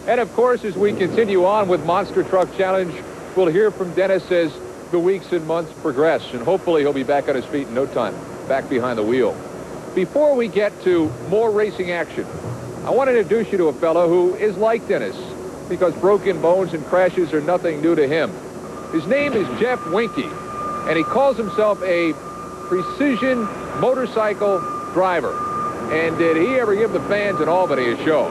And, of course, as we continue on with Monster Truck Challenge, we'll hear from Dennis as the weeks and months progress. And hopefully he'll be back on his feet in no time, back behind the wheel. Before we get to more racing action, I want to introduce you to a fellow who is like Dennis, because broken bones and crashes are nothing new to him. His name is Jeff Weinke, and he calls himself a precision motorcycle driver. And did he ever give the fans in Albany a show?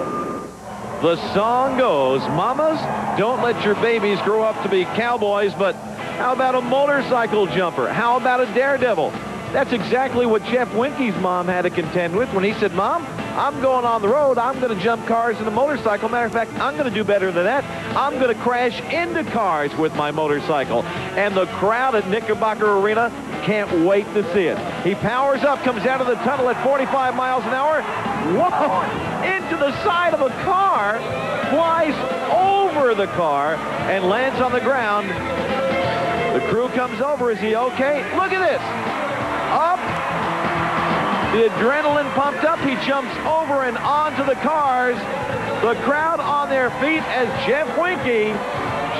The song goes, mamas, don't let your babies grow up to be cowboys, but how about a motorcycle jumper? How about a daredevil? That's exactly what Jeff Weinke's mom had to contend with when he said, Mom, I'm going on the road. I'm going to jump cars in a motorcycle. Matter of fact, I'm going to do better than that. I'm going to crash into cars with my motorcycle. And the crowd at Knickerbocker Arena can't wait to see it. He powers up, comes out of the tunnel at 45 miles an hour. Whoa! Into the side of a car, flies over the car, and lands on the ground. The crew comes over. Is he okay? Look at this. Up. The adrenaline pumped up. He jumps over and onto the cars. The crowd on their feet as Jeff Weinke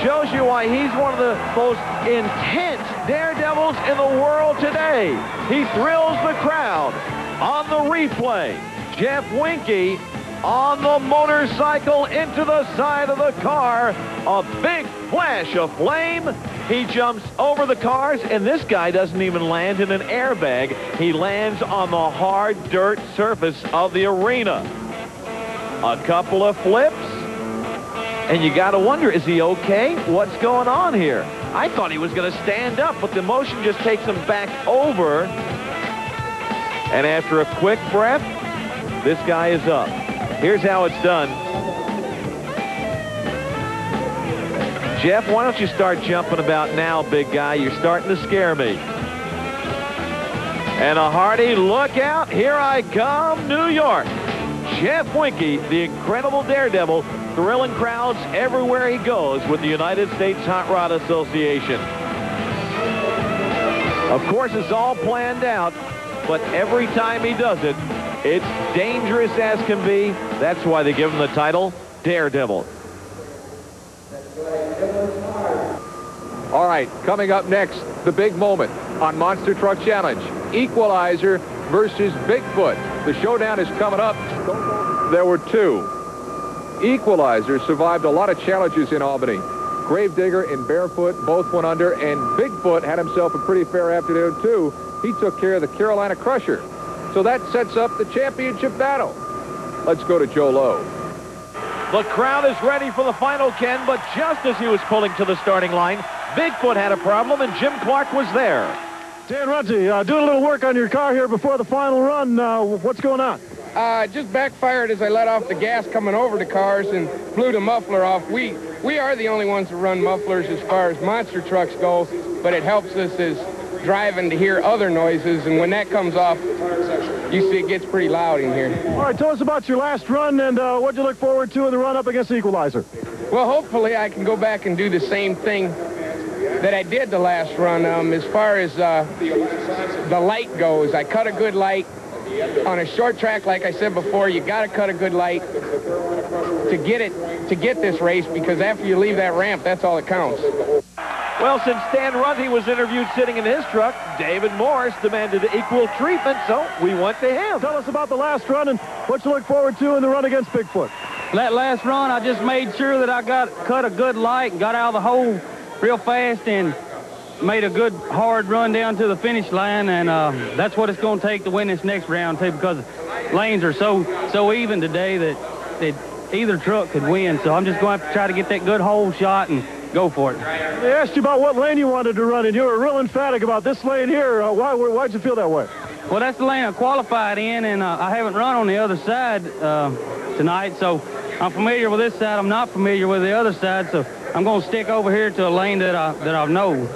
shows you why he's one of the most intense daredevils in the world today. He thrills the crowd. On the replay, Jeff Weinke on the motorcycle into the side of the car. A big flash of flame. He jumps over the cars, and this guy doesn't even land in an airbag. He lands on the hard dirt surface of the arena. A couple of flips, and you got to wonder, is he okay? What's going on here? I thought he was going to stand up, but the motion just takes him back over. And after a quick breath, this guy is up. Here's how it's done. Jeff, why don't you start jumping about now, big guy? You're starting to scare me. And a hearty look out. Here I come, New York. Jeff Weinke, the incredible daredevil, thrilling crowds everywhere he goes with the United States Hot Rod Association. Of course, it's all planned out, but every time he does it, it's dangerous as can be. That's why they give him the title, Daredevil. All right, coming up next, the big moment on Monster Truck Challenge. Equalizer versus Bigfoot. The showdown is coming up. There were two. Equalizer survived a lot of challenges in Albany. Gravedigger and Barefoot both went under, and Bigfoot had himself a pretty fair afternoon, too. He took care of the Carolina Crusher. So that sets up the championship battle. Let's go to Joe Lowe. The crowd is ready for the final, Ken, but just as he was pulling to the starting line, Bigfoot had a problem, and Jim Clark was there. Dan Runty, doing a little work on your car here before the final run. What's going on? Just backfired as I let off the gas coming over the cars and blew the muffler off. We are the only ones who run mufflers as far as monster trucks go, but it helps us as driving to hear other noises, and when that comes off, you see it gets pretty loud in here. All right, tell us about your last run and what you look forward to in the run up against Equalizer. Well, hopefully I can go back and do the same thing that I did the last run. As far as the light goes, I cut a good light. On a short track, like I said before, you got to cut a good light to get this race, because after you leave that ramp, that's all that counts. Well, since Dan Runty was interviewed sitting in his truck, David Morris demanded equal treatment, so we went to him. Tell us about the last run and what you look forward to in the run against Bigfoot. That last run, I just made sure that I cut a good light and got out of the hole real fast and made a good hard run down to the finish line, and that's what it's going to take to win this next round too, because lanes are so even today that either truck could win. So I'm just going to have to try to get that good hole shot and go for it. They asked you about what lane you wanted to run in. You were real emphatic about this lane here. Why'd you feel that way? Well, that's the lane I qualified in, and I haven't run on the other side tonight, so I'm familiar with this side. I'm not familiar with the other side, so I'm going to stick over here to a lane that I know.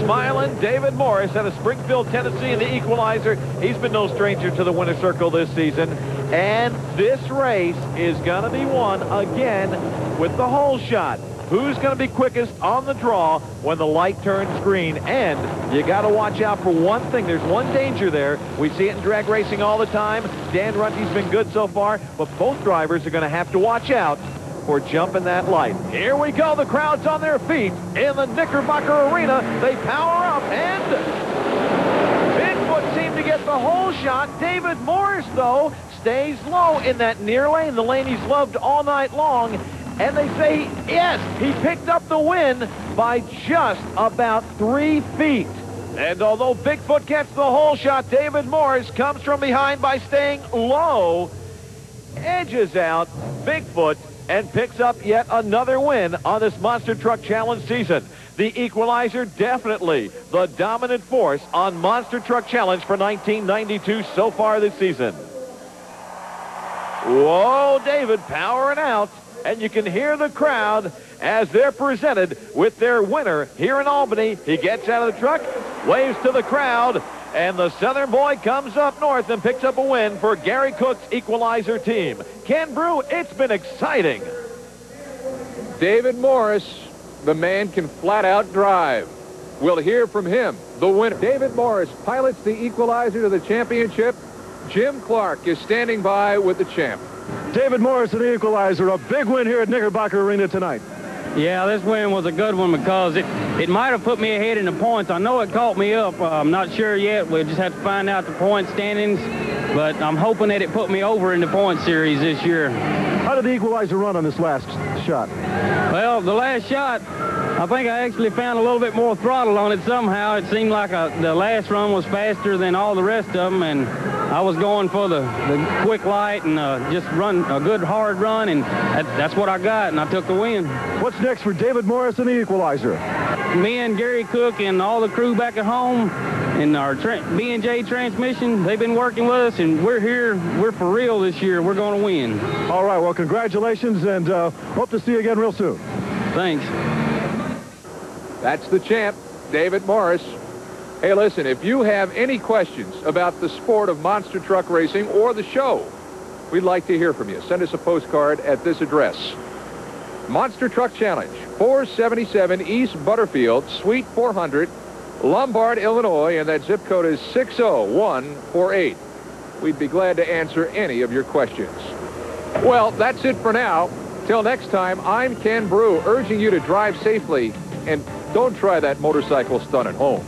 Smiling David Morris out of Springfield, Tennessee in the Equalizer. He's been no stranger to the winner's circle this season. And this race is going to be won again with the hole shot. Who's going to be quickest on the draw when the light turns green? And you got to watch out for one thing. There's one danger there. We see it in drag racing all the time. Dan Runty's been good so far, but both drivers are going to have to watch out for jumping that light. Here we go. The crowd's on their feet in the Knickerbocker Arena. They power up, and Bigfoot seemed to get the whole shot. David Morris, though, stays low in that near lane, the lane he's loved all night long. And they say, yes, he picked up the win by just about 3 feet. And although Bigfoot gets the whole shot, David Morris comes from behind by staying low, edges out Bigfoot, and picks up yet another win on this Monster Truck Challenge season. The Equalizer, definitely the dominant force on Monster Truck Challenge for 1992 so far this season. Whoa, David powering out, and you can hear the crowd as they're presented with their winner here in Albany. He gets out of the truck, waves to the crowd, and the Southern boy comes up north and picks up a win for Gary Cook's Equalizer team. Ken Broo, it's been exciting. David Morris, the man can flat out drive. We'll hear from him, the winner. David Morris pilots the Equalizer to the championship. Jim Clark is standing by with the champ. David Morris and the Equalizer, a big win here at Knickerbocker Arena tonight. Yeah, this win was a good one because it might have put me ahead in the points. I know it caught me up. I'm not sure yet. We'll just have to find out the point standings. But I'm hoping that it put me over in the point series this year. How did the Equalizer run on this last shot? Well, the last shot, I think I actually found a little bit more throttle on it somehow. It seemed like the last run was faster than all the rest of them, and I was going for the quick light and just run a good hard run, and that's what I got, and I took the win. What's next for David Morris and the Equalizer? Me and Gary Cook and all the crew back at home in our B&J transmission, they've been working with us, and we're here. We're for real this year. We're going to win. All right, well, congratulations, and hope to see you again real soon. Thanks. That's the champ, David Morris. Hey, listen, if you have any questions about the sport of monster truck racing or the show, we'd like to hear from you. Send us a postcard at this address. Monster Truck Challenge, 477 East Butterfield, Suite 400, Lombard, Illinois, and that zip code is 60148. We'd be glad to answer any of your questions. Well, that's it for now. Till next time, I'm Ken Broo, urging you to drive safely and don't try that motorcycle stunt at home.